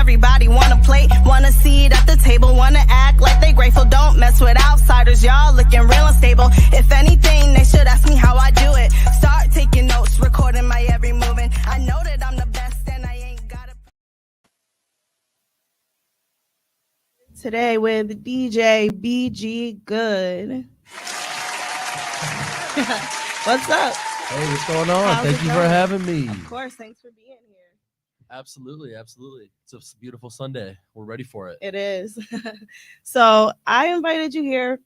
everybody want a plate, want a seat at the table, want to act like they grateful. Don't mess with outsiders, y'all looking real unstable. If anything, they should ask me how I do it. Start taking notes, recording my every movement. I know that I'm the best and I ain't gotta. Today with DJ BG Good. What's up? Hey, what's going on? How's Thank it you for going? having me. Of course, thanks for being here. Absolutely. It's a beautiful Sunday. We're ready for it. It is. So I invited you here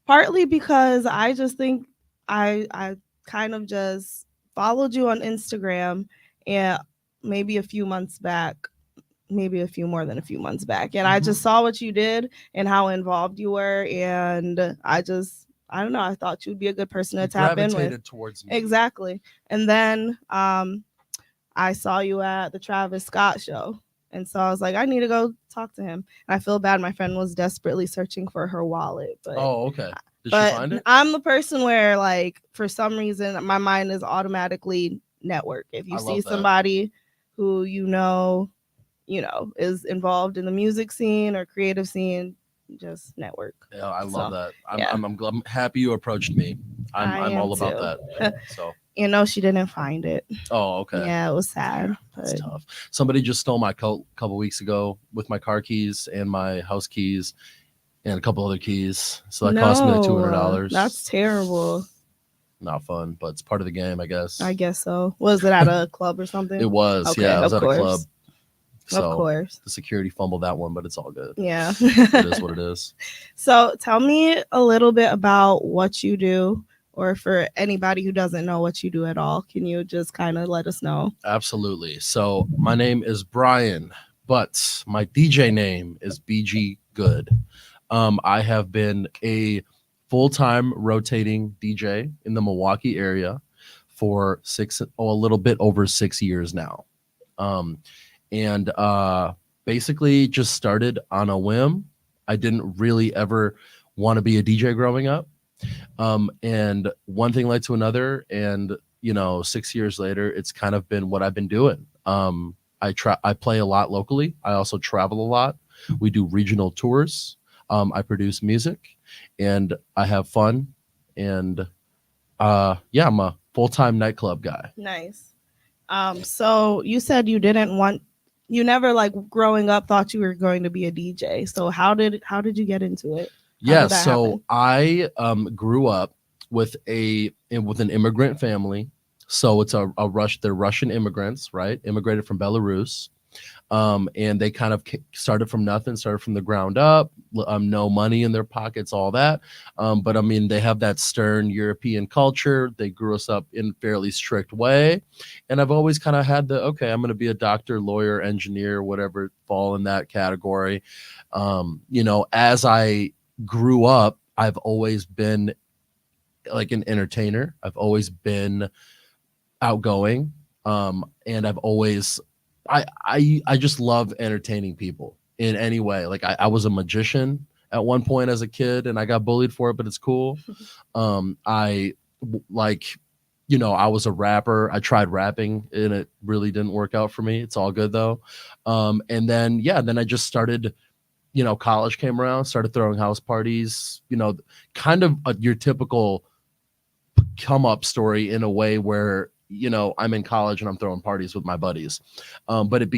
partly because I just think I kind of just followed you on Instagram and maybe a few months back, maybe a few more than a few months back. And I just saw what you did and how involved you were. And I don't know, I thought you'd be a good person to tap in with. Gravitated towards me. Exactly. And then I saw you at the Travis Scott show. And so I was like, I need to go talk to him. And I feel bad. My friend was desperately searching for her wallet. But, Oh, okay. Did but she find it? I'm the person where, like, for some reason, my mind is automatically network. If you I see love that. somebody who you know, is involved in the music scene or creative scene, just network. Yeah, I love that. yeah. I'm happy you approached me. I I'm am all about too. that. So. She didn't find it. Oh, okay. Yeah, it was sad. It's But tough. Somebody just stole my coat a couple weeks ago with my car keys and my house keys and a couple other keys. So that cost me like $200. That's terrible. Not fun, but it's part of the game, I guess. I guess so. Was it at a club or something? It was. Okay, Yeah, it was of at course. a club. So Of course. the security fumbled that one, but it's all good. Yeah. It is what it is. So tell me a little bit about what you do, or for anybody who doesn't know what you do at all, can you just kind of let us know? Absolutely. So my name is Brian, but my DJ name is BG Good. I have been a full-time rotating DJ in the Milwaukee area for a little bit over 6 years now. And basically just started on a whim. I didn't really ever want to be a DJ growing up. And one thing led to another. And, 6 years later, it's kind of been what I've been doing. I play a lot locally. I also travel a lot. We do regional tours. I produce music and I have fun. And I'm a full-time nightclub guy. Nice. So you said you never, like, growing up thought you were going to be a DJ. So how did you get into it? Yeah, so I grew up with an immigrant family. So it's they're Russian immigrants, right? Immigrated from Belarus. And they kind of started from nothing, started from the ground up, no money in their pockets, all that. But I mean, they have that stern European culture. They grew us up in a fairly strict way. And I've always kind of had I'm going to be a doctor, lawyer, engineer, whatever, fall in that category. As I grew up, I've always been like an entertainer. I've always been outgoing. And I've always I just love entertaining people in any way. Like I was a magician at one point as a kid and I got bullied for it, but it's cool. I was a rapper. I tried rapping and it really didn't work out for me. It's all good though. And then I just started, college came around, started throwing house parties, kind of your typical come up story in a way where, I'm in college and I'm throwing parties with my buddies. But it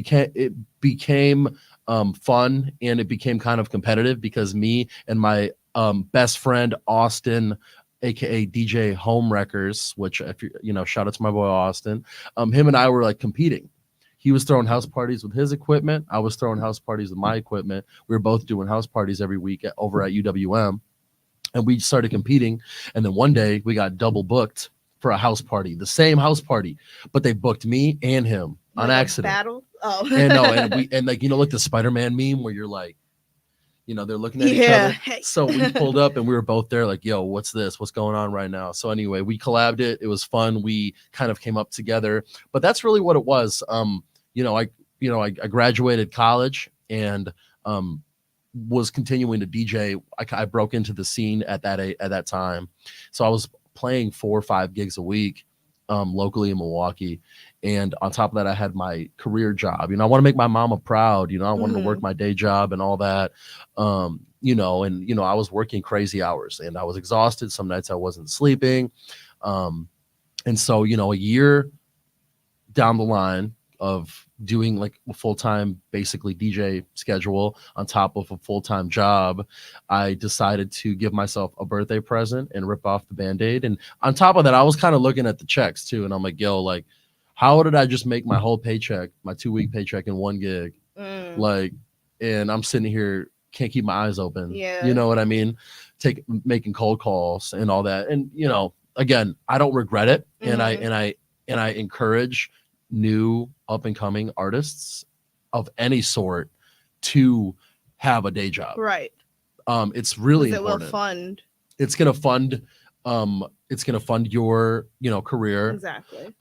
became fun and it became kind of competitive because me and my best friend, Austin, aka DJ Home Wreckers, which if shout out to my boy Austin, him and I were like competing. He was throwing house parties with his equipment. I was throwing house parties with my equipment. We were both doing house parties every week over at UWM. And we started competing. And then one day we got double booked for a house party, the same house party, but they booked me and him on accident. Battle? Oh. and like the Spider-Man meme where you're like, they're looking at each other. So we pulled up and we were both there like, yo, what's this? What's going on right now? So anyway, we collabed it. It was fun. We kind of came up together, but that's really what it was. I graduated college and was continuing to DJ. I broke into the scene at that time. So I was playing 4 or 5 gigs a week locally in Milwaukee. And on top of that, I had my career job. I want to make my mama proud. I wanted to work my day job and all that. I was working crazy hours and I was exhausted. Some nights I wasn't sleeping. And so, a year down the line of doing like a full-time, basically DJ schedule on top of a full-time job, I decided to give myself a birthday present and rip off the Band-Aid. And on top of that, I was kind of looking at the checks too. And I'm like, yo, like, how did I just make my whole paycheck, my 2-week paycheck in one gig? Like, and I'm sitting here, can't keep my eyes open. Yeah. You know what I mean? Making cold calls and all that. And, again, I don't regret it. And I encourage new up and coming artists of any sort to have a day job. Right. It's really important. It will fund. It's going to fund your, career. Exactly.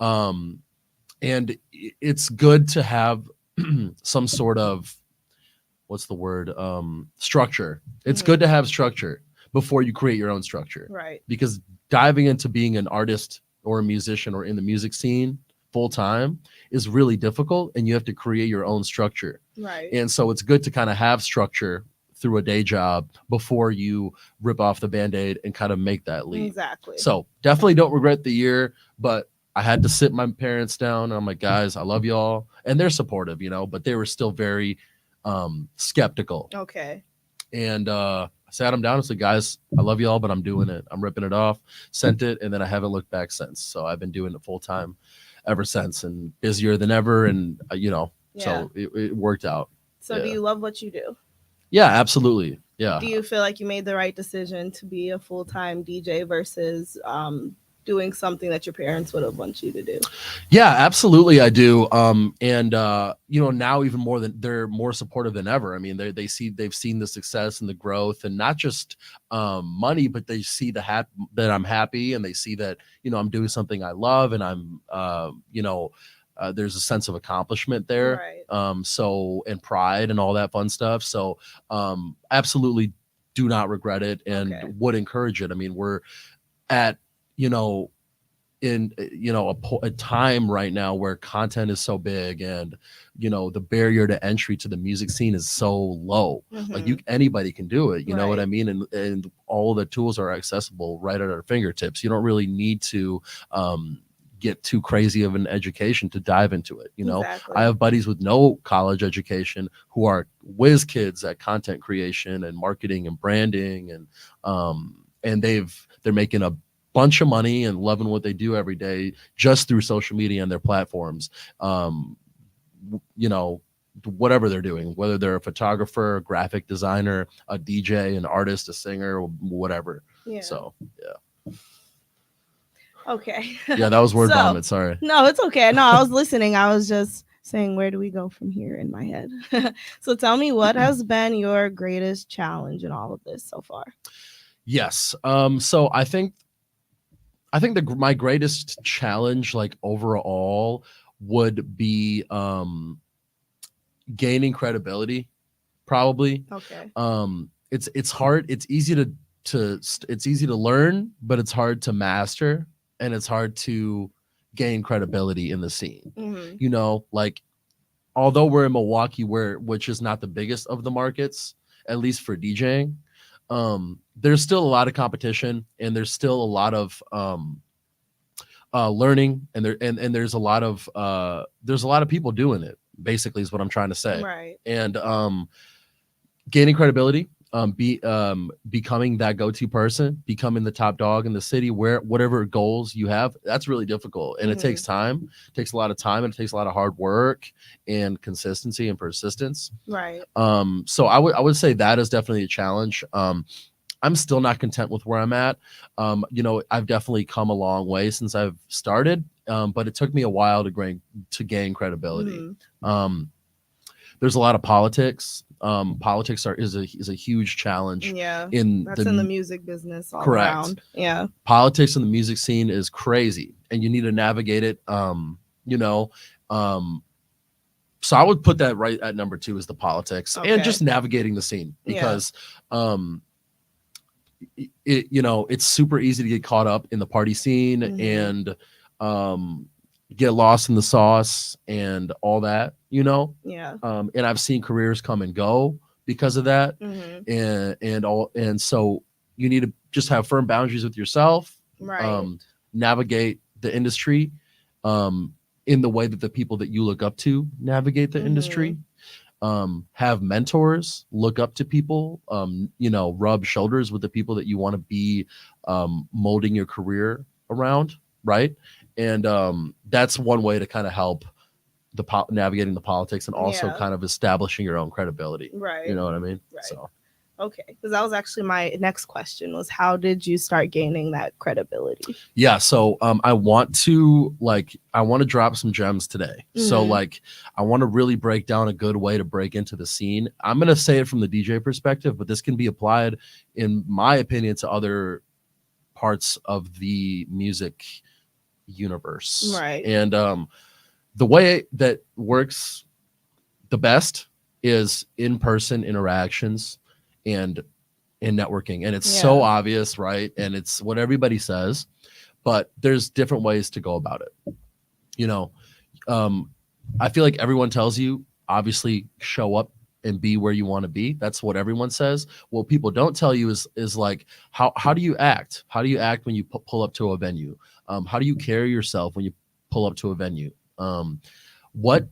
And it's good to have some sort of, what's the word? Structure. It's good to have structure before you create your own structure. Right. Because diving into being an artist or a musician or in the music scene full time is really difficult, and you have to create your own structure. Right. And so it's good to kind of have structure through a day job before you rip off the Band-Aid and kind of make that leap. Exactly. So definitely don't regret the year, but I had to sit my parents down and I'm like, guys, I love y'all. And they're supportive, but they were still very skeptical. Okay. And I sat them down and said, guys, I love y'all, but I'm doing it. I'm ripping it off, sent it, and then I haven't looked back since. So I've been doing it full time ever since, and busier than ever. And, so it worked out. So do you love what you do? Yeah, absolutely. Yeah. Do you feel like you made the right decision to be a full-time DJ versus doing something that your parents would have wanted you to do? Yeah, absolutely. I do. Now even more than they're more supportive than ever. I mean, they've seen the success and the growth, and not just money, but they see that I'm happy, and they see that, I'm doing something I love, and I'm, there's a sense of accomplishment there. Right. And pride and all that fun stuff. So, absolutely do not regret it, and would encourage it. I mean, we're at, in a time right now where content is so big, and the barrier to entry to the music scene is so low. Like anybody can do it, you know what I mean? And all the tools are accessible right at our fingertips. You don't really need to get too crazy of an education to dive into it. Exactly. I have buddies with no college education who are whiz kids at content creation and marketing and branding, and they're making a bunch of money and loving what they do every day just through social media and their platforms. Whatever they're doing, whether they're a photographer, a graphic designer, a DJ, an artist, a singer, whatever. Yeah. So, yeah. Okay. Yeah, that was word vomit. Sorry. No, it's okay. No, I was listening. I was just saying, where do we go from here in my head? So tell me, what has been your greatest challenge in all of this so far? Yes. So I think my greatest challenge, like overall, would be gaining credibility, probably. Okay. It's hard. It's easy to learn, but it's hard to master, and it's hard to gain credibility in the scene. Like, although we're in Milwaukee, which is not the biggest of the markets, at least for DJing, there's still a lot of competition, and there's still a lot of learning, and there's a lot of people doing it, basically, is what I'm trying to say. Right. And gaining credibility, becoming that go-to person, becoming the top dog in the city, whatever goals you have, that's really difficult, and it takes time. It takes a lot of time, and it takes a lot of hard work and consistency and persistence. Right. So I would say that is definitely a challenge. I'm still not content with where I'm at. I've definitely come a long way since I've started, but it took me a while to gain credibility. There's a lot of politics. Politics is a huge challenge. Yeah, in the music business all correct. Around. Yeah, politics in the music scene is crazy, and you need to navigate it. So I would put that right at number 2 is the politics, and just navigating the scene, because it's super easy to get caught up in the party scene, and get lost in the sauce and all that, you know. Yeah. And I've seen careers come and go because of that, Hmm. and so you need to just have firm boundaries with yourself, Right. navigate the industry in the way that the people that you look up to navigate the Hmm. industry. Have mentors, look up to people, you know, rub shoulders with the people that you want to be molding your career around, right? And that's one way to kind of help navigating the politics and also Yeah. kind of establishing your own credibility. You Right. know what I mean? Right. So Okay, because that was actually my next question, was how did you start gaining that credibility? yeah, so I want to drop some gems today. So Mhm. like I want to really break down a good way to break into the scene. I'm gonna say it from the DJ perspective, but this can be applied, in my opinion, to other parts of the music universe. Right. And the way that works the best is in-person interactions and in networking. And it's so Yeah. obvious, right? And it's what everybody says, but there's different ways to go about it. You know, um, I feel like everyone tells you, obviously, show up and be where you want to be. That's what everyone says. What people don't tell you is like, how do you act? How do you act when you pull up to a venue? How do you carry yourself when you pull up to a venue? What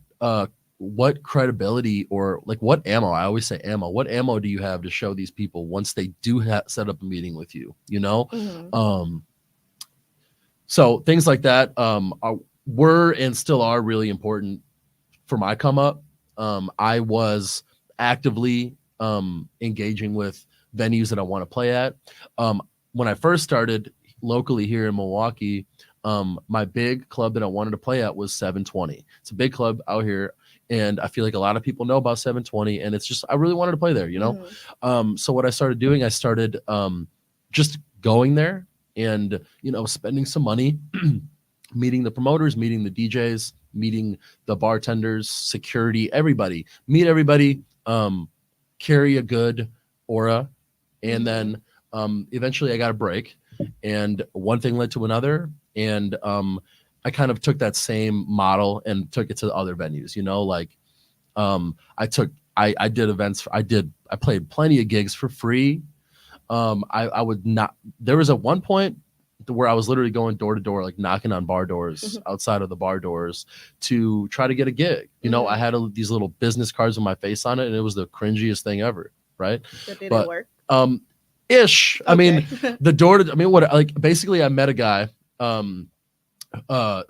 what credibility, or like what ammo? I always say ammo. What ammo do you have to show these people once they do set up a meeting with you? You know, Mhm. so things like that were and still are really important for my come up. I was actively engaging with venues that I want to play at. When I first started locally here in Milwaukee, my big club that I wanted to play at was 720. It's a big club out here, and I feel like a lot of people know about 720, and it's just I really wanted to play there, you know. So what I started doing, I started just going there and, you know, spending some money, meeting the promoters, meeting the DJs, meeting the bartenders, security, everybody, meet everybody, carry a good aura. And then eventually I got a break, and one thing led to another. And I kind of took that same model and took it to other venues, you know, like I did events. I played plenty of gigs for free. I would not, there was at one point where I was literally going door to door, like knocking on bar doors outside of the bar doors to try to get a gig. You know, I had these little business cards with my face on it, and it was the cringiest thing ever. Right. But did it But work? Ish. I mean, Okay. the door to, I mean, what, like basically I met a guy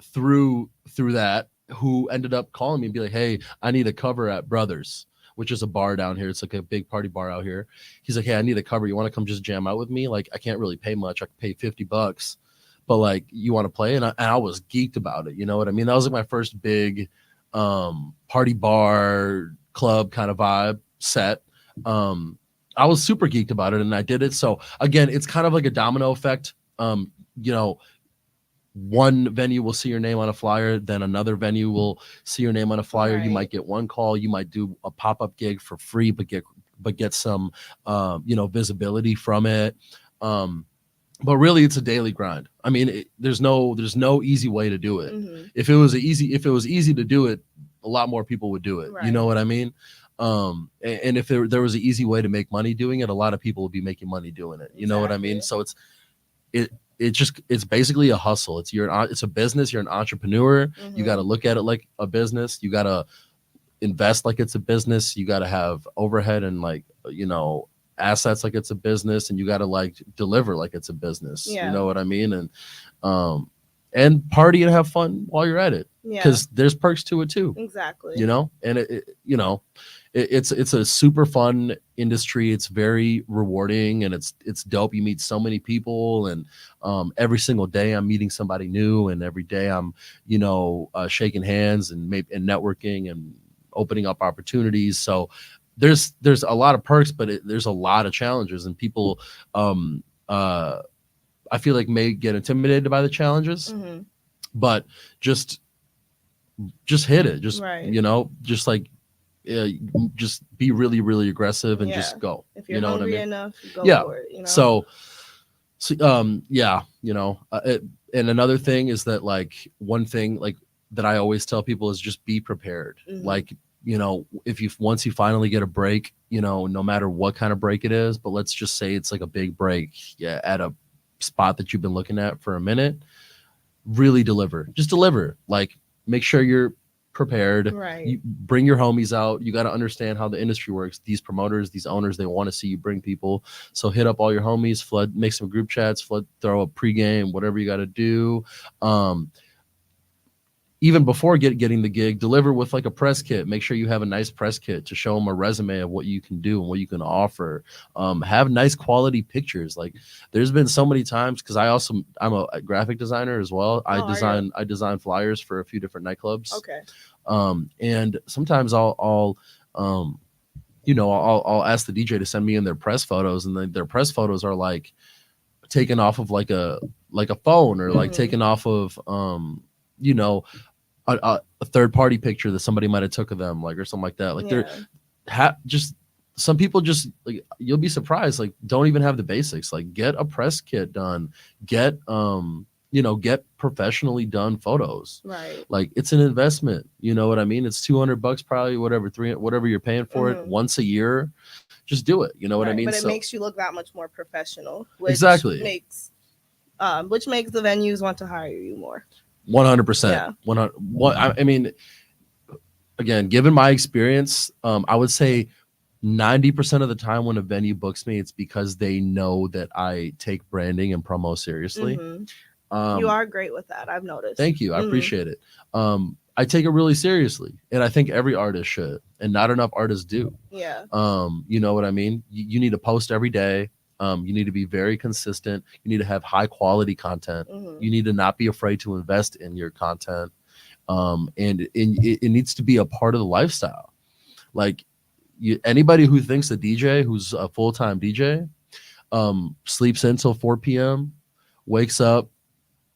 through that, who ended up calling me and be like, hey, I need a cover at Brothers, which is a bar down here. It's like a big party bar out here. He's like, hey, I need a cover. You want to come just jam out with me? Like, I can't really pay much. I can pay $50, but like, you want to play? And I was geeked about it. You know what I mean? That was like my first big party bar club kind of vibe set. I was super geeked about it, and I did it. So again, it's kind of like a domino effect. You know, one venue will see your name on a flyer, then another venue will see your name on a flyer. You might get one call, you might do a pop-up gig for free, but get some you know, visibility from it. But really it's a daily grind. I mean, there's no easy way to do it. If it was easy to do it, a lot more people would do it. You know what I mean? And if there was an easy way to make money doing it, a lot of people would be making money doing it. You know what I mean? So it's basically a hustle. It's a business. You're an entrepreneur. You got to look at it like a business. You got to invest like it's a business. You got to have overhead and, like, you know, assets like it's a business, and you got to like deliver like it's a business. You know what I mean? And party and have fun while you're at it, because there's perks to it too. Exactly. You know, and you know, it's a super fun industry. It's very rewarding, and it's dope. You meet so many people, and every single day I'm meeting somebody new, and every day I'm, you know, shaking hands and networking and opening up opportunities. So there's a lot of perks, but there's a lot of challenges, and people I feel like may get intimidated by the challenges, but just hit it. Just, you know, just like, just be really, really aggressive and just go. If you're you know hungry what I mean? enough, go for it. You know? So yeah, you know, and another thing is that, like, one thing, like, that I always tell people is just be prepared. Mhm. Like, you know, if you once you finally get a break, you know, no matter what kind of break it is, but let's just say it's like a big break, yeah, at a spot that you've been looking at for a minute, really deliver. Just deliver. Like, make sure you're prepared. Right. You bring your homies out. You got to understand how the industry works. These promoters, these owners, they want to see you bring people. So hit up all your homies, flood, make some group chats, flood, throw a pregame, whatever you got to do. Even before getting the gig, deliver with like a press kit. Make sure you have a nice press kit to show them a resume of what you can do and what you can offer. Have nice quality pictures. Like, there's been so many times, because I'm a graphic designer as well. I design flyers for a few different nightclubs. Okay. And sometimes I'll ask the DJ to send me in their press photos, and then their press photos are like taken off of like a phone, or like taken off of a third party picture that somebody might have took of them, like, or something like that. Like, they're just some people just, like, you'll be surprised, like, don't even have the basics. Like, get a press kit done, get get professionally done photos. Right. Like, it's an investment, you know what I mean? It's $200 probably, whatever, whatever you're paying for it once a year. Just do it, you know what I mean? But it makes you look that much more professional, which exactly makes the venues want to hire you more. 100%. 100. I mean, again, given my experience, I would say 90% of the time when a venue books me, it's because they know that I take branding and promo seriously. You are great with that, I've noticed. Thank you. I appreciate it. I take it really seriously, and I think every artist should, and not enough artists do. Yeah. You know what I mean? You need to post every day. You need to be very consistent. You need to have high quality content. You need to not be afraid to invest in your content. And it needs to be a part of the lifestyle. Like, anybody who thinks a DJ who's a full-time DJ sleeps until 4 p.m., wakes up,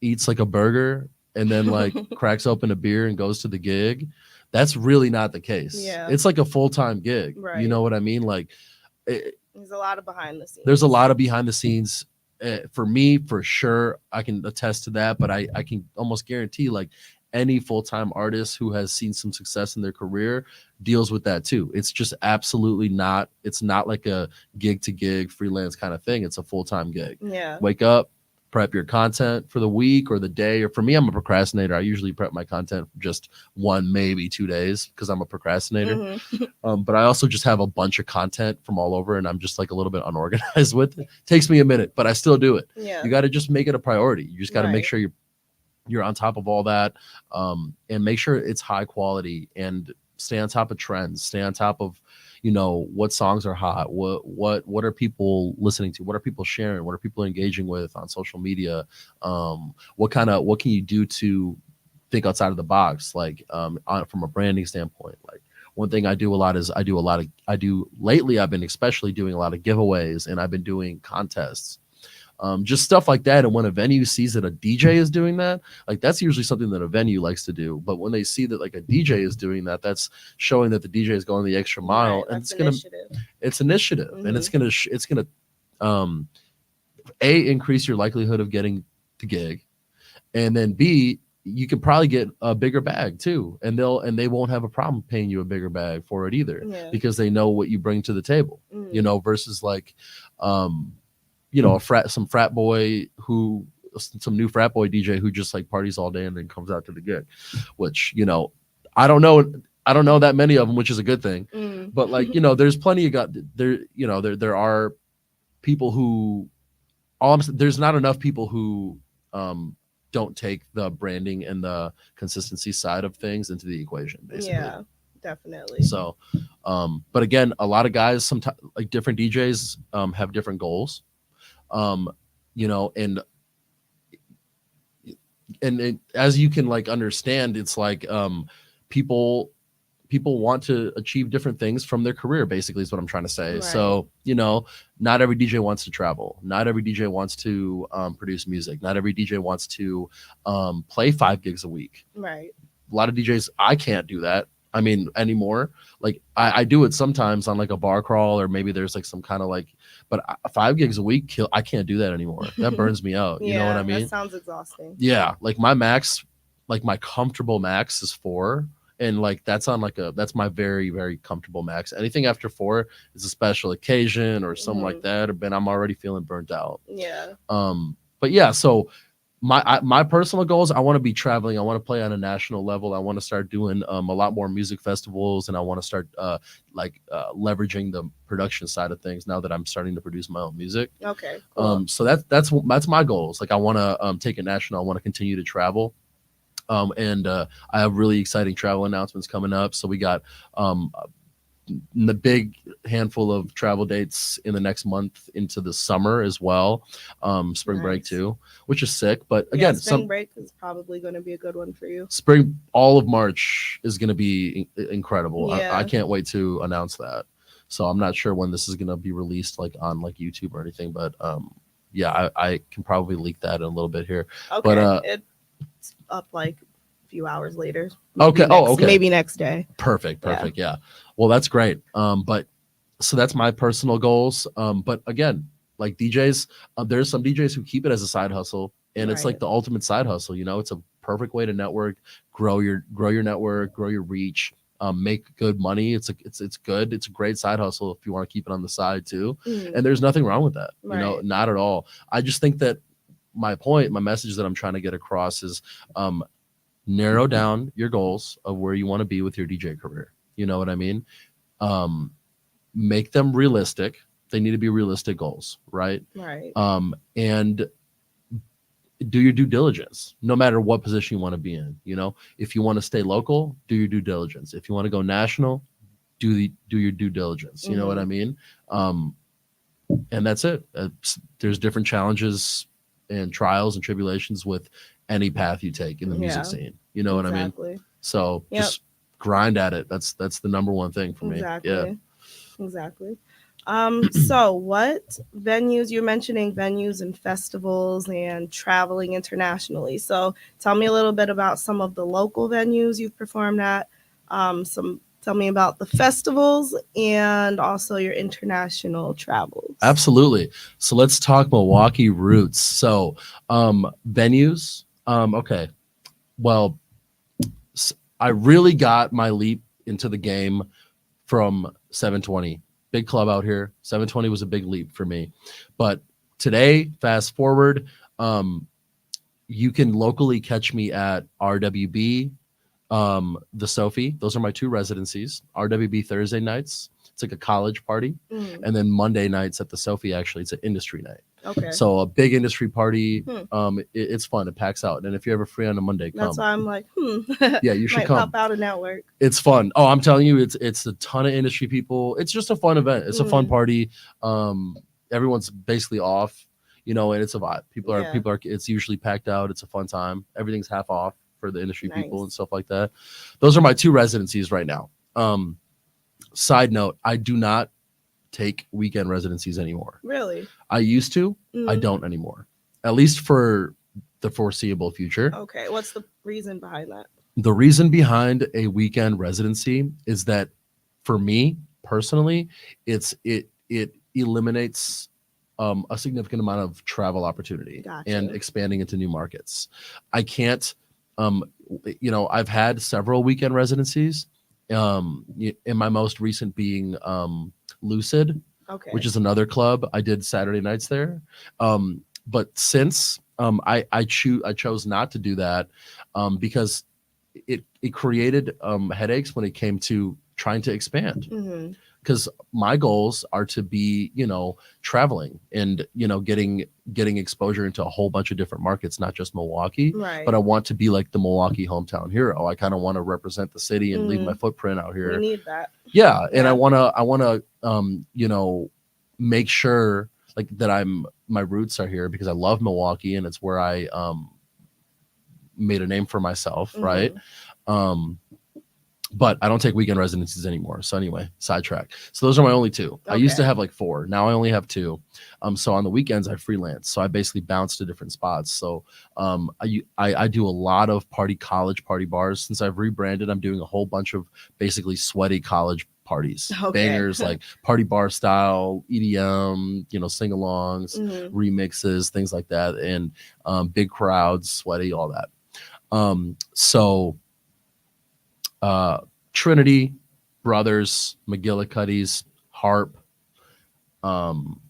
eats like a burger, and then like cracks open a beer and goes to the gig, that's really not the case. Yeah. It's like a full-time gig. Right. You know what I mean? Like, there's a lot of behind the scenes. There's a lot of behind the scenes. For me, for sure, I can attest to that, but I can almost guarantee, like, any full-time artist who has seen some success in their career deals with that too. It's just absolutely not, it's not like a gig to gig freelance kind of thing. It's a full-time gig. Yeah. Wake up, prep your content for the week or the day. Or for me, I'm a procrastinator. I usually prep my content for just 1, maybe 2 days, because I'm a procrastinator. But I also just have a bunch of content from all over, and I'm just like a little bit unorganized with it. Takes me a minute, but I still do it. Yeah. You got to just make it a priority. You just got to make sure you're on top of all that, and make sure it's high quality, and stay on top of trends, stay on top of, what songs are hot, what are people listening to, what are people sharing, what are people engaging with on social media, what can you do to think outside of the box, like from a branding standpoint. Like, one thing I do a lot is lately I've been especially doing a lot of giveaways, and I've been doing contests. Just stuff like that. And when a venue sees that a DJ is doing that, like, that's usually something that a venue likes to do. But when they see that like a DJ is doing that, that's showing that the DJ is going the extra mile. Right, and it's initiative, and it's gonna A, increase your likelihood of getting the gig, and then B, you could probably get a bigger bag too, and they won't have a problem paying you a bigger bag for it either, because they know what you bring to the table. Versus like some new frat boy DJ who just like parties all day and then comes out to the gig, which, I don't know that many of them, which is a good thing. But like, there's plenty of there are people who, there's not enough people who don't take the branding and the consistency side of things into the equation, basically. Yeah, definitely. So, but again, a lot of guys, sometimes, like, different DJs have different goals. And as you can like understand, it's like people want to achieve different things from their career, basically, is what I'm trying to say. Right. So, not every DJ wants to travel. Not every DJ wants to produce music. Not every DJ wants to play 5 gigs a week. Right. A lot of DJs, I can't do that. I mean, anymore. Like, I do it sometimes on like a bar crawl, or maybe there's like some kind of like, but 5 gigs a week, I can't do that anymore. That burns me out. You know what I mean? That sounds exhausting. Yeah. Like, my max like my comfortable max is 4. And like that's on like that's my very, very comfortable max. Anything after 4 is a special occasion or something like that, but I'm already feeling burnt out. Yeah. But yeah, so my personal goals, I want to be traveling. I want to play on a national level. I want to start doing a lot more music festivals, and I want to start leveraging the production side of things now that I'm starting to produce my own music. Okay. Cool. So that's my goals. Like I want to take it national. I want to continue to travel. And I have really exciting travel announcements coming up. So we got the big handful of travel dates in the next month into the summer as well. Spring break too, which is sick. But again, spring break is probably going to be a good one for you. Spring, all of March is going to be incredible. Yeah. I can't wait to announce that. So I'm not sure when this is going to be released, like on like YouTube or anything, but yeah, I can probably leak that in a little bit here. Okay. But it's up like a few hours later. Okay. Okay. Maybe next day. Perfect. Yeah. Well, that's great. But so that's my personal goals. But again, like DJs, there's some DJs who keep it as a side hustle, and it's like the ultimate side hustle. You know, it's a perfect way to network, grow your network, grow your reach, make good money. It's good. It's a great side hustle if you want to keep it on the side too. And there's nothing wrong with that. You know, not at all. I just think that my message that I'm trying to get across is narrow down your goals of where you want to be with your DJ career. You know what I mean? Make them realistic. They need to be realistic goals, right? Right. And do your due diligence, no matter what position you want to be in. You know, if you want to stay local, do your due diligence. If you want to go national, do your due diligence. You know what I mean? And that's it. There's different challenges and trials and tribulations with any path you take in the music scene. You know what I mean? So just grind at it. That's the number one thing for me. Yeah. Exactly. So what venues, you're mentioning venues and festivals and traveling internationally. So tell me a little bit about some of the local venues you've performed at. Tell me about the festivals and also your international travels. Absolutely. So let's talk Milwaukee roots. So venues. Okay. Well, I really got my leap into the game from 720. Big club out here. 720 was a big leap for me. But today, fast forward, you can locally catch me at RWB, the Sophie. Those are my 2 residencies. RWB Thursday nights. It's like a college party. And then Monday nights at the Sophie, actually, it's an industry night. Okay. So a big industry party. It's fun. It packs out. And if you're ever free on a Monday, come. That's why I'm like, Yeah, you should might come. Pop out a network. It's fun. Oh, I'm telling you, it's a ton of industry people. It's just a fun event. It's a fun party. Everyone's basically off, you know, and it's a vibe. People are. It's usually packed out. It's a fun time. Everything's half off for the industry people and stuff like that. Those are my 2 residencies right now. Side note, I do not take weekend residencies anymore. Really? I used to. I don't anymore. At least for the foreseeable future. Okay. What's the reason behind that? The reason behind a weekend residency is that for me personally, it eliminates a significant amount of travel opportunity and expanding into new markets. I can't, you know, I've had several weekend residencies. In my most recent being Lucid, which is another club. I did Saturday nights there. But since I chose not to do that because it created headaches when it came to trying to expand. Because my goals are to be, you know, traveling and, you know, getting exposure into a whole bunch of different markets, not just Milwaukee. But I want to be like the Milwaukee hometown hero. I kind of want to represent the city and leave my footprint out here. We need that. Yeah, and I want to, you know, make sure like that my roots are here because I love Milwaukee and it's where I made a name for myself, right? But I don't take weekend residencies anymore. So anyway, sidetrack. So those are my only 2. I used to have like 4. Now I only have 2. So on the weekends I freelance. So I basically bounce to different spots. So I do a lot of college party bars. Since I've rebranded, I'm doing a whole bunch of basically sweaty college parties. Bangers like party bar style, EDM, you know, sing-alongs, remixes, things like that. And big crowds, sweaty, all that. So Trinity, Brothers, McGillicuddy's, Harp, um,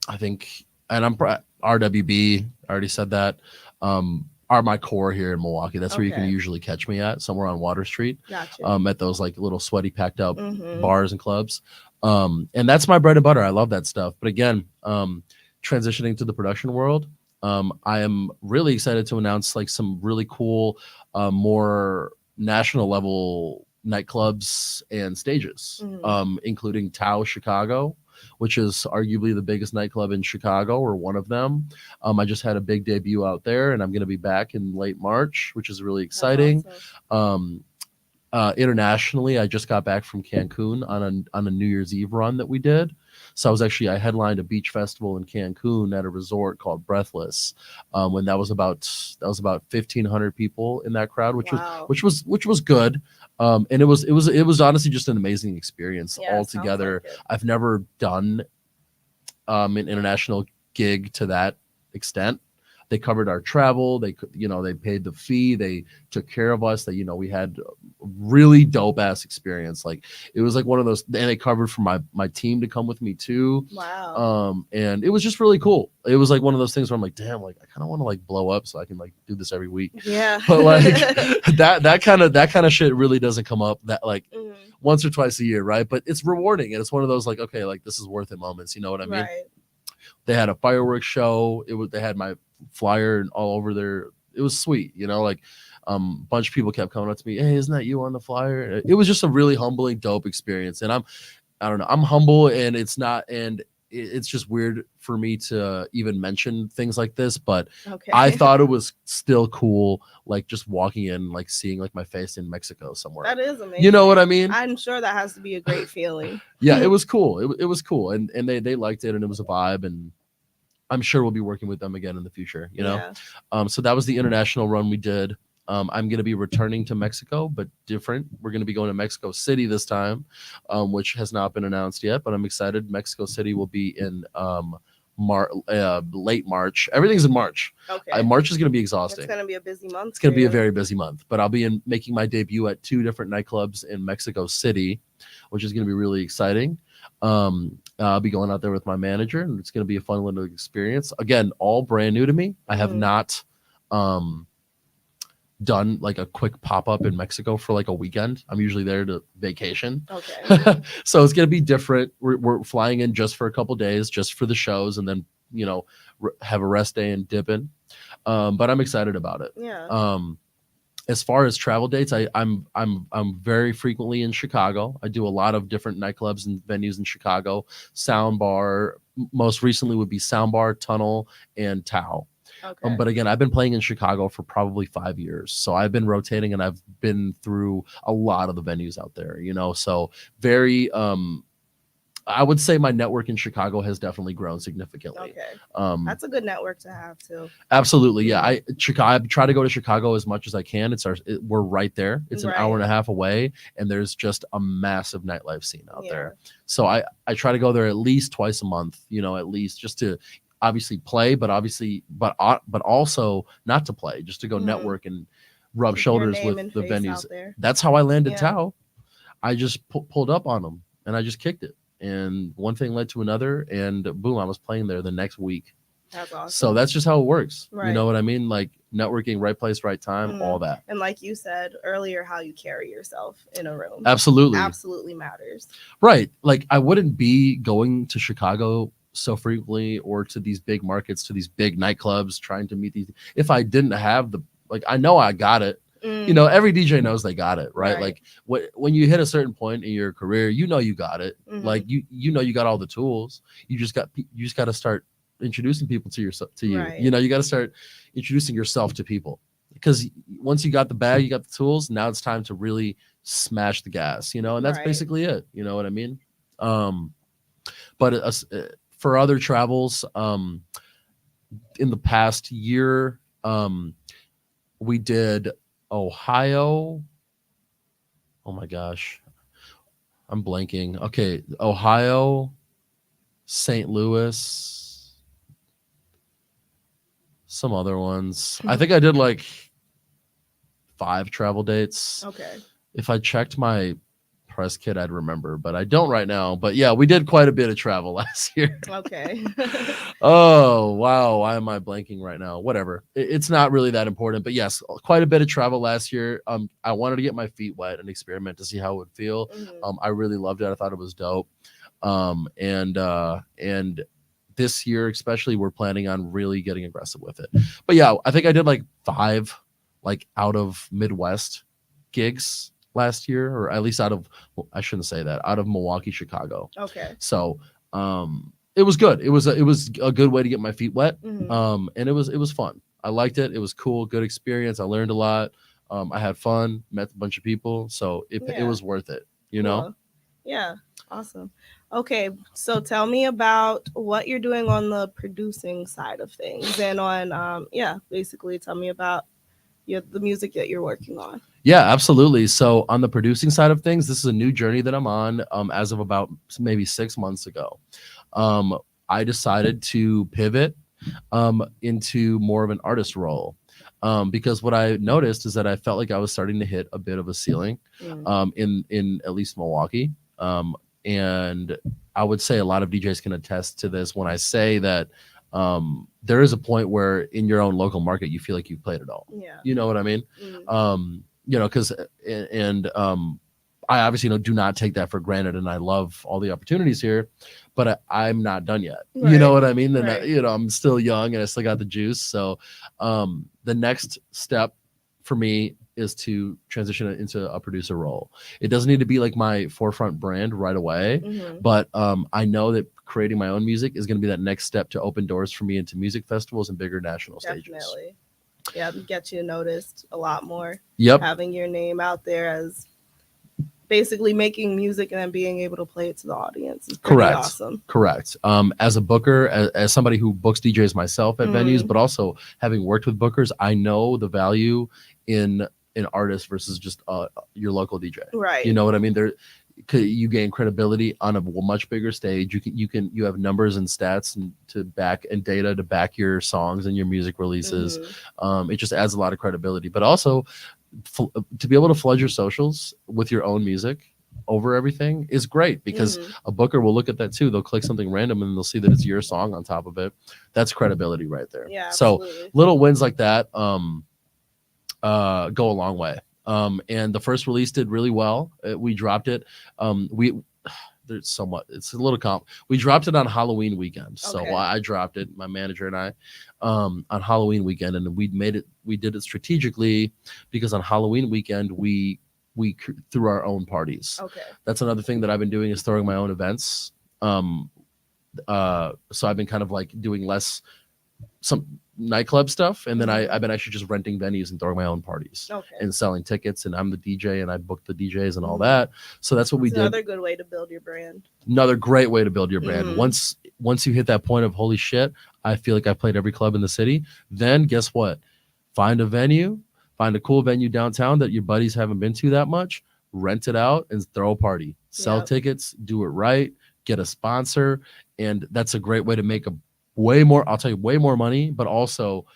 I think, and RWB. I already said that. Are my core here in Milwaukee. That's where you can Okay. usually catch me at, somewhere on Water Street. Gotcha. At those like little sweaty, packed up Mhm. bars and clubs. And that's my bread and butter. I love that stuff. But again, transitioning to the production world, I am really excited to announce like some really cool, more national level nightclubs and stages, Mhm. including Tao Chicago, which is arguably the biggest nightclub in Chicago, or one of them. I just had a big debut out there, and I'm going to be back in late March, which is really That's exciting. awesome. Internationally, I just got back from Cancun on a New Year's Eve run that we did. So I headlined a beach festival in Cancun at a resort called Breathless. When that was about 1,500 people in that crowd, Wow. which was good. And it was honestly just an amazing experience Yeah, it sounds altogether. like it. I've never done an international gig to that extent. They covered our travel. They paid the fee. They took care of us. We had a really dope ass experience. Like it was like one of those, and they covered for my team to come with me too. Wow. And it was just really cool. It was like one of those things where I'm like, damn, like I kind of want to like blow up so I can like do this every week. Yeah. But like that kind of shit really doesn't come up that like Mhm. once or twice a year, right? But it's rewarding, and it's one of those like, okay, like this is worth it moments. You know what I mean? Right. They had a fireworks show. They had my flyer and all over there. It was sweet, like a bunch of people kept coming up to me, hey, isn't that you on the flyer? It was just a really humbling, dope experience. And I don't know, I'm humble, and it's just weird for me to even mention things like this, but Okay. I thought it was still cool, like just walking in, like seeing like my face in Mexico somewhere. That is amazing. You know what I mean? I'm sure that has to be a great feeling. Yeah, it was cool. It was cool, and they liked it, and it was a vibe, and I'm sure we'll be working with them again in the future. Yeah. So that was the international run we did. I'm going to be returning to Mexico, but different. We're going to be going to Mexico City this time, which has not been announced yet, but I'm excited. Mexico City will be in late March. Everything's in March. Okay. March is going to be It's exhausting. going to be a busy month. It's going to be a for you. very busy month, but I'll be making my debut at 2 different nightclubs in Mexico City, which is going to be really exciting. I'll be going out there with my manager, and it's going to be a fun little experience. Again, all brand new to me. I have not done like a quick pop-up in Mexico for like a weekend. I'm usually there to vacation. Okay. So it's going to be different. We're flying in just for a couple days, just for the shows, and then have a rest day and dip in. But I'm excited about it. Yeah. As far as travel dates, I'm very frequently in Chicago. I do a lot of different nightclubs and venues in Chicago. Soundbar, most recently would be Soundbar, Tunnel, and Tao. Okay. But again, I've been playing in Chicago for probably 5 years, so I've been rotating, and I've been through a lot of the venues out there. So very. I would say my network in Chicago has definitely grown significantly. Okay. That's a good network to have too. Absolutely, yeah. I try to go to Chicago as much as I can. We're right there. It's an hour and a half away, and there's just a massive nightlife scene out there. So I try to go there at least twice a month. At least just to obviously play, but also not to play, just to go network and rub Keep shoulders your name with and the face venues. out there. That's how I landed Yeah. Tao. I just pulled up on them, and I just kicked it. And one thing led to another, and boom, I was playing there the next week. That's awesome. So that's just how it works. Right. You know what I mean? Like networking, right place, right time, all that. And like you said earlier, how you carry yourself in a room Absolutely matters. Right. Like I wouldn't be going to Chicago so frequently, or to these big markets, to these big nightclubs, trying to meet these, if I didn't have I know I got it. Every DJ knows they got it, right? Like when you hit a certain point in your career, you got it. Like you got all the tools. You just got to start introducing people to yourself, to you. Right. You got to start introducing yourself to people, because once you got the bag, you got the tools. Now it's time to really smash the gas. And that's basically it. You know what I mean? But for other travels, in the past year, we did Ohio. Oh my gosh, I'm blanking. Okay, Ohio, St. Louis, some other ones. I think I did like 5 travel dates. Okay. If I checked my press kit, I'd remember, but I don't right now. But yeah, we did quite a bit of travel last year. Okay. Oh, wow. Why am I blanking right now? Whatever. It's not really that important, but yes, quite a bit of travel last year. I wanted to get my feet wet and experiment to see how it would feel. Mhm. I really loved it. I thought it was dope. And this year especially, we're planning on really getting aggressive with it. But yeah, I think I did like 5 like out of Midwest gigs last year, or at least out of, well, I shouldn't say that, out of Milwaukee, Chicago. Okay. So it was good. It was a good way to get my feet wet. Mhm. And it was fun. I liked it. It was cool, good experience. I learned a lot. I had fun, met a bunch of people, so it Yeah. was worth it, you know? Cool. Yeah. Awesome. Okay, so tell me about what you're doing on the producing side of things, and on basically tell me about the music that you're working on. Yeah, absolutely. So on the producing side of things, this is a new journey that I'm on as of about maybe 6 months ago. I decided to pivot into more of an artist role because what I noticed is that I felt like I was starting to hit a bit of a ceiling in at least Milwaukee. And I would say a lot of DJs can attest to this when I say that there is a point where in your own local market you feel like you've played it all. Yeah. You know what I mean? You know, because I obviously do not take that for granted, and I love all the opportunities here, but I'm not done yet. Right. You know what I mean? And Right. I'm still young and I still got the juice. So the next step for me is to transition it into a producer role. It doesn't need to be like my forefront brand right away, but I know that creating my own music is going to be that next step to open doors for me into music festivals and bigger national stages. Definitely. Yeah, get you noticed a lot more. Yep. Having your name out there as basically making music and then being able to play it to the audience is pretty awesome. Correct. As a booker, as somebody who books DJs myself at venues, but also having worked with bookers, I know the value in an artist versus just your local DJ. Right. You know what I mean? You gain credibility on a much bigger stage. You have numbers and stats and data to back your songs and your music releases. It just adds a lot of credibility, but also to be able to flood your socials with your own music over everything is great, because a booker will look at that too. They'll click something random and they'll see that it's your song on top of it. That's credibility right there. Yeah. So absolutely. little wins like that go a long way. And the first release did really well. We dropped it. There's somewhat, it's a little we dropped it on Halloween weekend. So Okay. I dropped it, my manager and I, on Halloween weekend, and we did it strategically because on Halloween weekend, we threw our own parties. Okay. That's another thing that I've been doing, is throwing my own events. So I've been kind of like doing some nightclub stuff, and then I've been actually just renting venues and throwing my own parties. Okay. And selling tickets, and I'm the DJ and I book the DJs and all that. So that's what we did. Another good way to build your brand. Another great way to build your brand. Once you hit that point of holy shit, I feel like I've played every club in the city, then guess what? Find a cool venue downtown that your buddies haven't been to that much, rent it out and throw a party. Sell tickets, do it right, get a sponsor, and that's a great way to make way more money, but also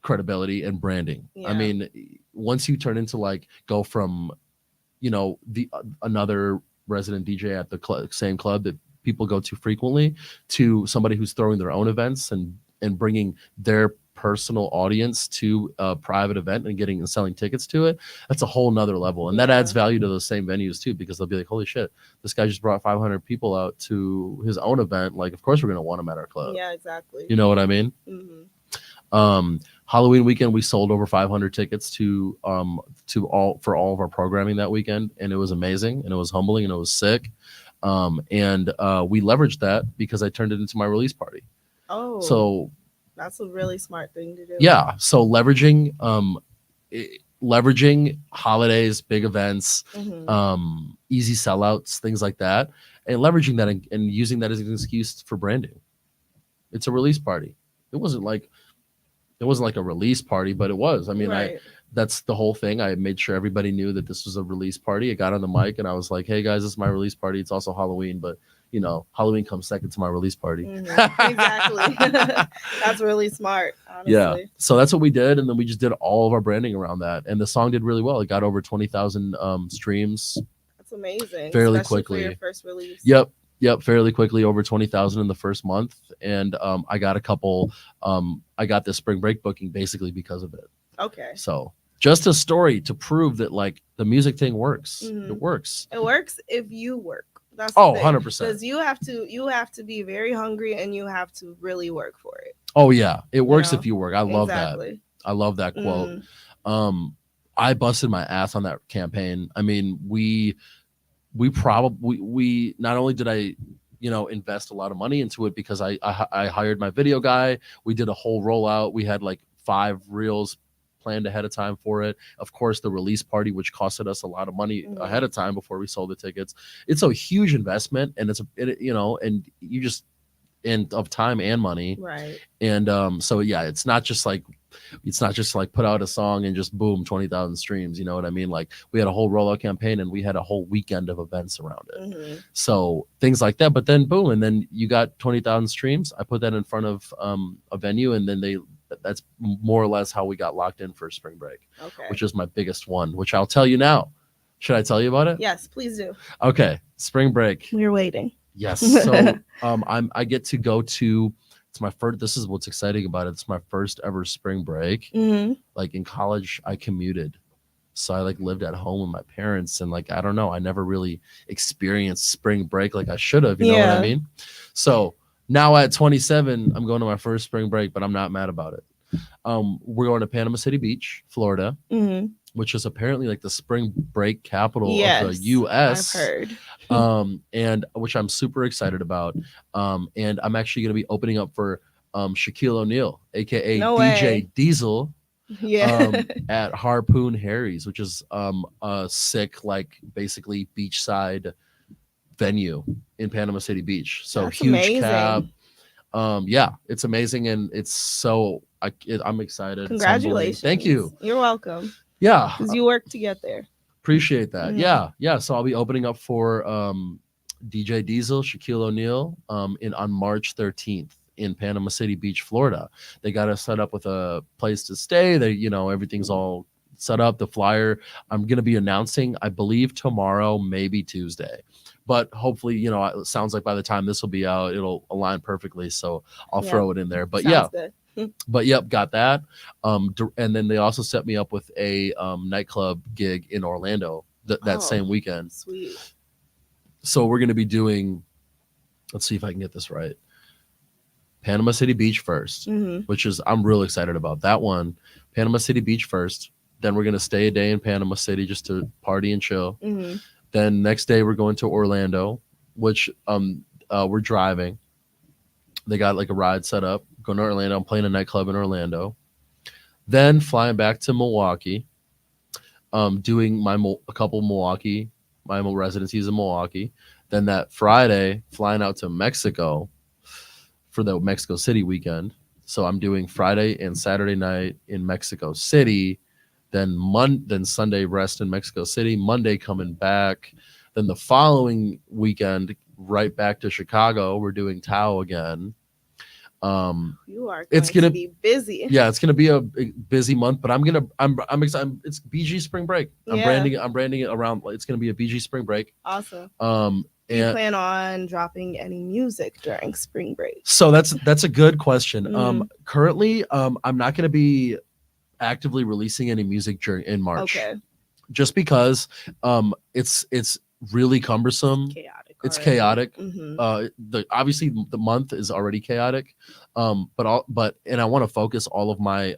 credibility and branding. Yeah. I mean, once you turn into go from, another resident DJ at the same club that people go to frequently, to somebody who's throwing their own events and bringing their personal audience to a private event and selling tickets to it, that's a whole nother level. And that adds value to those same venues too, because they'll be like, holy shit, this guy just brought 500 people out to his own event. Like, of course we're going to want him at our club. Yeah, exactly. You know what I mean? Halloween weekend, we sold over 500 tickets for all of our programming that weekend. And it was amazing, and it was humbling, and it was sick. And we leveraged that because I turned it into my release party. Oh, so that's a really smart thing to do. Yeah. So leveraging holidays, big events, easy sellouts, things like that, and leveraging that and using that as an excuse for branding. It's a release party. It wasn't like a release party, but it was. I mean, right. That's the whole thing. I made sure everybody knew that this was a release party. I got on the mic and I was like, hey guys, this is my release party. It's also Halloween, but Halloween comes second to my release party. Exactly. That's really smart, honestly. Yeah. So that's what we did. And then we just did all of our branding around that. And the song did really well. It got over 20,000 streams. That's amazing. Fairly especially quickly. for your first release. Yep. Fairly quickly, over 20,000 in the first month. And I got a couple, I got this spring break booking basically because of it. Okay. So just a story to prove that like the music thing works. Mhm. It works. It works if you work. That's 100%. Because you have to be very hungry and you have to really work for it. Oh yeah, it works know? if you work. I love Exactly. that. I love that quote. Mhm. I busted my ass on that campaign. I mean, we not only did I invest a lot of money into it because I hired my video guy. We did a whole rollout. We had like 5 reels planned ahead of time for it. Of course, the release party, which costed us a lot of money ahead of time before we sold the tickets. It's a huge investment, and and you just of time and money. Right. And so yeah, it's not just like put out a song and just boom, 20,000 streams. You know what I mean? Like we had a whole rollout campaign and we had a whole weekend of events around it. Mm-hmm. So things like that. But then boom, and then you got 20,000 streams. I put that in front of a venue, and then that's more or less how we got locked in for spring break, which is my biggest one, which I'll tell you now. Should I tell you about it? Yes, please do. Okay. Spring break. We're waiting. Yes. So I get to go to, it's my first, this is what's exciting about it. It's my first ever spring break. Mm-hmm. Like in college, I commuted. So I like lived at home with my parents, and like, I don't know, I never really experienced spring break like I should have, you know what I mean? So now at 27, I'm going to my first spring break, but I'm not mad about it. We're going to Panama City Beach, Florida, which is apparently like the spring break capital of the U.S. I've heard. And which I'm super excited about. And I'm actually going to be opening up for Shaquille O'Neal, aka DJ Diesel, at Harpoon Harry's, which is a sick, like basically beachside venue in Panama City Beach. So that's huge amazing. cab. Yeah, it's amazing, and it's so I'm excited. Congratulations! Thank you. You're welcome. Yeah, because you worked to get there. Appreciate that. Mm-hmm. Yeah. So I'll be opening up for DJ Diesel, Shaquille O'Neal, on March 13th in Panama City Beach, Florida. They got us set up with a place to stay. They, everything's all set up. The flyer I'm going to be announcing, I believe tomorrow, maybe Tuesday. But hopefully, it sounds like by the time this will be out, it'll align perfectly. So I'll throw it in there. But sounds good. But yep, got that. And then they also set me up with a nightclub gig in Orlando that same weekend. Sweet. So we're going to be doing, let's see if I can get this right. Panama City Beach first, which is, I'm real excited about that one. Panama City Beach first. Then we're going to stay a day in Panama City just to party and chill. Then next day we're going to Orlando, which we're driving. They got like a ride set up. Going to Orlando. I'm playing a nightclub in Orlando. Then flying back to Milwaukee. Doing a couple Milwaukee, my residencies in Milwaukee. Then that Friday, flying out to Mexico for the Mexico City weekend. So I'm doing Friday and Saturday night in Mexico City. Then Sunday rest in Mexico City. Monday coming back. Then the following weekend, right back to Chicago. We're doing Tao again. You are going to be busy. Yeah, it's gonna be a busy month, but I'm excited. It's BG Spring Break. I'm branding it around. It's gonna be a BG Spring Break. Awesome. Do you plan on dropping any music during spring break? So that's a good question. Currently, I'm not gonna be actively releasing any music in March. Okay. Just because it's really cumbersome. It's chaotic. Obviously the month is already chaotic. But I want to focus all of my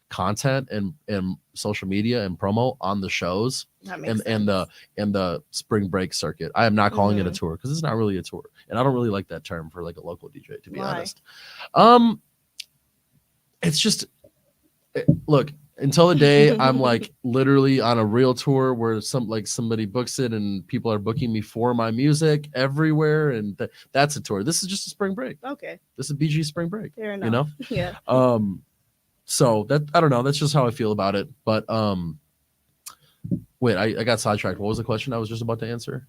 content and social media and promo on the shows and the spring break circuit. I am not calling it a tour because it's not really a tour. And I don't really like that term for like a local DJ, to be honest. It's just look, until the day I'm like literally on a real tour where somebody books it and people are booking me for my music everywhere, and that's a tour. This is just a spring break. Okay. This is BG spring break. Fair enough. Yeah. So that, I don't know, that's just how I feel about it. But wait, I got sidetracked. What was the question I was just about to answer?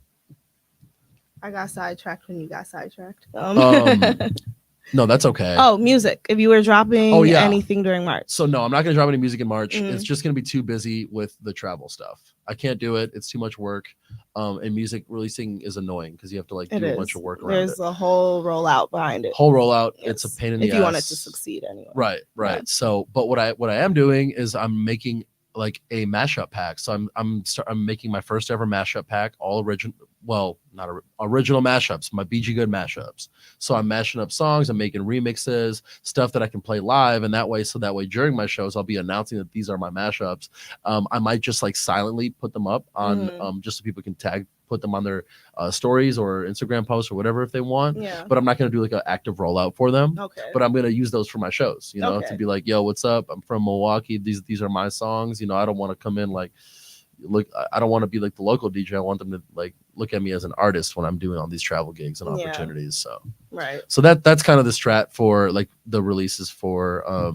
I got sidetracked when you got sidetracked. No, that's okay. Oh, music. If you were dropping Oh, yeah. anything during March. So no, I'm not going to drop any music in March. Mm. It's just going to be too busy with the travel stuff. I can't do it. It's too much work. And music releasing is annoying because you have to like do a bunch of work around There's it. a whole rollout behind it. Whole rollout. Yes. It's a pain in the ass. If you want it to succeed anyway. Right. Yeah. So, but what I am doing is I'm making like a mashup pack. So I'm making my first ever mashup pack, all original. Well, not original mashups, my BG Good mashups. So I'm mashing up songs, I'm making remixes, stuff that I can play live, and that way during my shows I'll be announcing that these are my mashups. I might just like silently put them up on just so people can put them on their stories or Instagram posts or whatever if they want. Yeah. But I'm not going to do like an active rollout for them. Okay. But I'm going to use those for my shows, you know, to be like, yo, what's up? I'm from Milwaukee. These are my songs. You know, I don't want to come in like, look, I don't want to be like the local DJ. I want them to like look at me as an artist when I'm doing all these travel gigs and opportunities. So so that's kind of the strat for like the releases for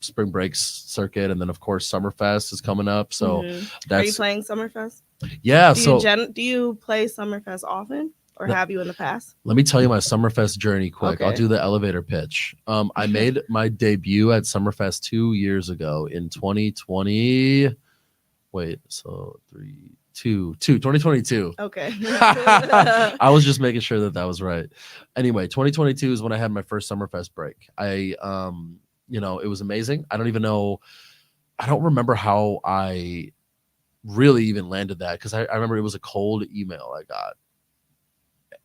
spring breaks circuit, and then of course Summerfest is coming up. So are you playing Summerfest? Yeah. Do you play Summerfest often, or have you in the past? Let me tell you my Summerfest journey quick. I'll do the elevator pitch. I made my debut at Summerfest 2 years ago in 2020. Wait, so 2022. Okay. I was just making sure that was right. Anyway, 2022 is when I had my first Summerfest break. You know, it was amazing. I don't remember how I really even landed that, because I remember it was a cold email I got.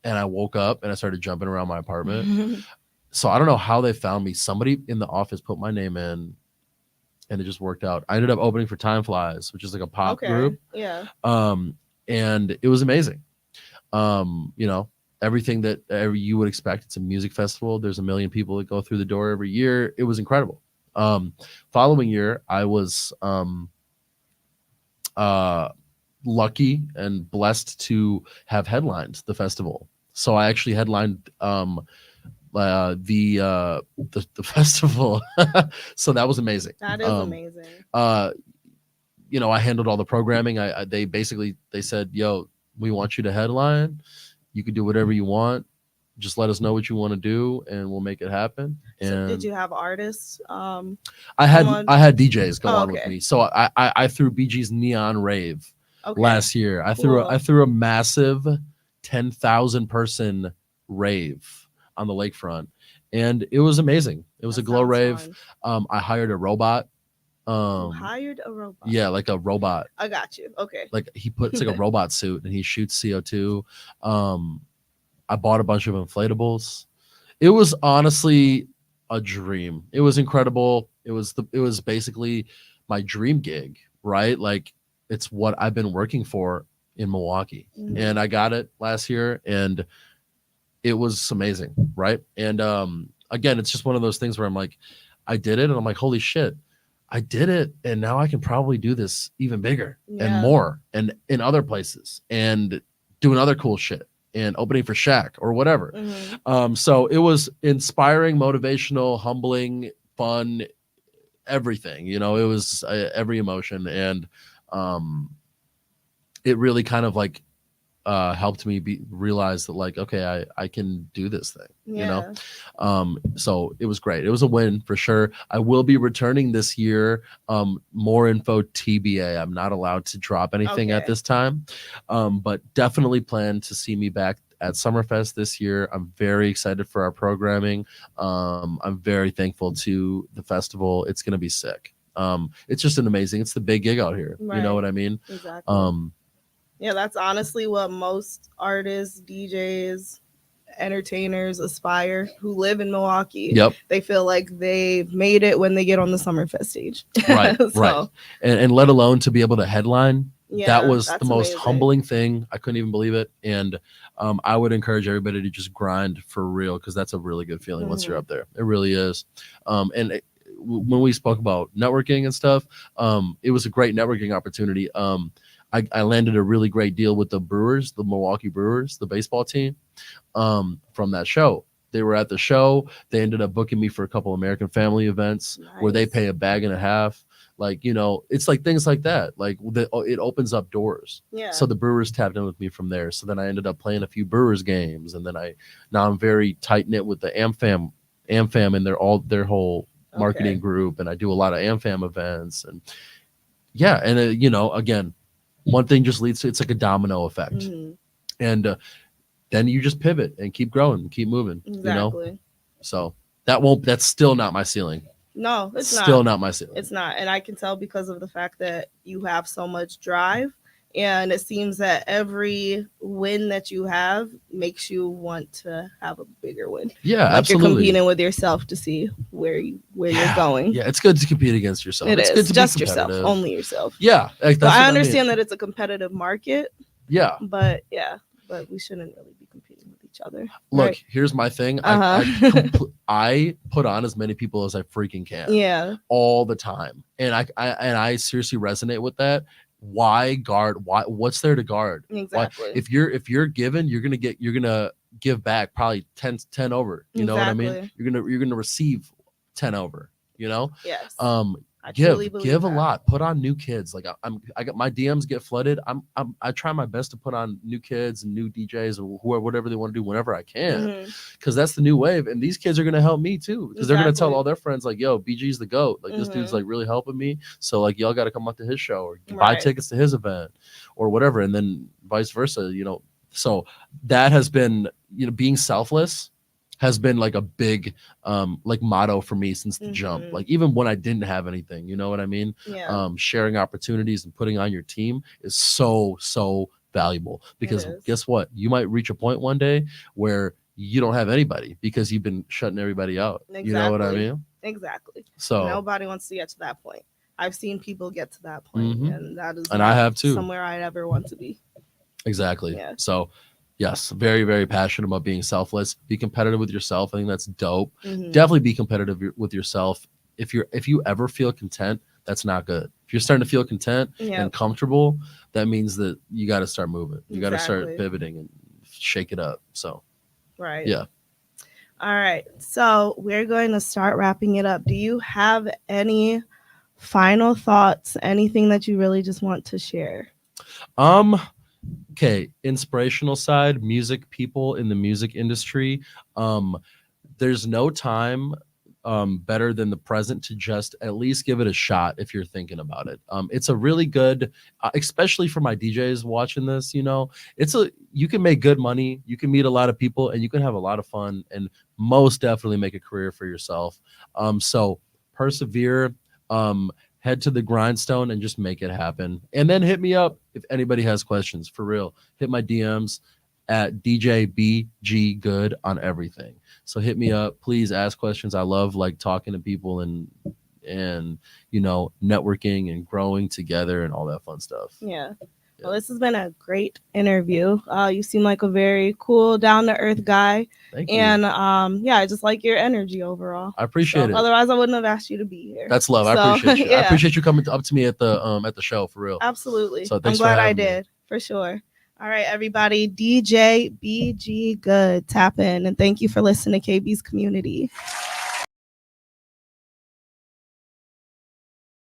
And I woke up and I started jumping around my apartment. So I don't know how they found me. Somebody in the office put my name in, and it just worked out. I ended up opening for Time Flies, which is like a pop group. Yeah. And it was amazing. You know, everything that you would expect. It's a music festival. There's a million people that go through the door every year. It was incredible. Following year, I was lucky and blessed to have headlined the festival. So I actually headlined the festival. So that was amazing. That is amazing. You know, I handled all the programming. They said, yo, we want you to headline. You can do whatever you want. Just let us know what you want to do and we'll make it happen. And so did you have artists? I had DJs go on with me. So I threw BG's Neon Rave last year. I threw a massive 10,000 person rave on the lakefront, and it was amazing. It was a glow rave. I hired a robot. Hired a robot? Yeah, like a robot. I got you. Okay. Like he puts like a robot suit and he shoots CO2. I bought a bunch of inflatables. It was honestly a dream. It was incredible. It was basically my dream gig, right? Like it's what I've been working for in Milwaukee. And I got it last year and it was amazing, right? And again, it's just one of those things where I'm like, I did it and I'm like, holy shit, I did it, and now I can probably do this even bigger and more and in other places and doing other cool shit and opening for Shaq or whatever. So it was inspiring, motivational, humbling, fun, everything. You know, it was every emotion, and it really kind of like helped me realize that like, okay, I can do this thing, you know? So it was great. It was a win for sure. I will be returning this year. More info TBA. I'm not allowed to drop anything at this time. But definitely plan to see me back at Summerfest this year. I'm very excited for our programming. I'm very thankful to the festival. It's going to be sick. It's just it's the big gig out here. You know what I mean? Exactly. Yeah, that's honestly what most artists, DJs, entertainers aspire who live in Milwaukee. They feel like they've made it when they get on the Summerfest stage. Right. And let alone to be able to headline. That was the most humbling thing. I couldn't even believe it. And I would encourage everybody to just grind for real, because that's a really good feeling once you're up there. It really is. When we spoke about networking and stuff, it was a great networking opportunity. I landed a really great deal with the Brewers, the Milwaukee Brewers, the baseball team, from that show. They were at the show. They ended up booking me for a couple American Family events where they pay $1.50 bag Like, it's like things like that. Like it opens up doors. Yeah. So the Brewers tapped in with me from there. So then I ended up playing a few Brewers games, and then now I'm very tight knit with the AmFam and their whole marketing group, and I do a lot of AmFam events, and again, one thing just leads to, it's like a domino effect, and then you just pivot and keep growing, keep moving. Exactly. So that's still not my ceiling. No, it's still not my ceiling. It's not. And I can tell because of the fact that you have so much drive, and it seems that every win that you have makes you want to have a bigger win. Yeah, like absolutely. You're competing with yourself to see where you're going. Yeah, it's good to compete against yourself. It's good to just be yourself, only yourself. Yeah, that's I understand that it's a competitive market. Yeah, but we shouldn't really be competing with each other. Look, right? Here's my thing. I put on as many people as I freaking can. Yeah, all the time, and I seriously resonate with that. Why guard? What's there to guard? Exactly. If you're given, you're gonna give back probably 10 over. You know what I mean? You're gonna receive 10 over. Yes. Give a lot. Put on new kids. Like I got my DMs get flooded. I try my best to put on new kids and new DJs or whatever they want to do whenever I can, because that's the new wave. And these kids are gonna help me too, because they're gonna tell all their friends like, "Yo, BG's the GOAT. Like this dude's like really helping me. So like y'all got to come out to his show or buy tickets to his event or whatever." And then vice versa. So that has been being selfless has been like a big like motto for me since the jump. Like even when I didn't have anything, you know what I mean? Yeah. Sharing opportunities and putting on your team is so valuable, because guess what? You might reach a point one day where you don't have anybody because you've been shutting everybody out. Exactly. You know what I mean? Exactly. So nobody wants to get to that point. I've seen people get to that point, and that is I have too. Somewhere I'd ever want to be. Exactly. Yeah. So yes, very, very passionate about being selfless. Be competitive with yourself. I think that's dope. Definitely be competitive with yourself. If you ever feel content, that's not good. If you're starting to feel content and comfortable, that means that you got to start moving. You got to start pivoting and shake it up. So, right. Yeah. All right. So we're going to start wrapping it up. Do you have any final thoughts? Anything that you really just want to share? Okay, inspirational side, music people in the music industry. There's no time better than the present to just at least give it a shot if you're thinking about it. It's a really good, especially for my DJs watching this, you can make good money, you can meet a lot of people, and you can have a lot of fun, and most definitely make a career for yourself. So persevere, head to the grindstone and just make it happen. And then hit me up if anybody has questions, for real. Hit my DMs at DJBGGood on everything. So hit me up, please ask questions. I love like talking to people and networking and growing together and all that fun stuff. Yeah. Well, this has been a great interview. You seem like a very cool, down-to-earth guy. Thank you. And I just like your energy overall. I appreciate it. Otherwise, I wouldn't have asked you to be here. That's love. I appreciate you. I appreciate you coming up to me at the show, for real. Absolutely. So I'm glad I did, for sure. All right, everybody. DJ BG Good. Tap in. And thank you for listening to KB's Community.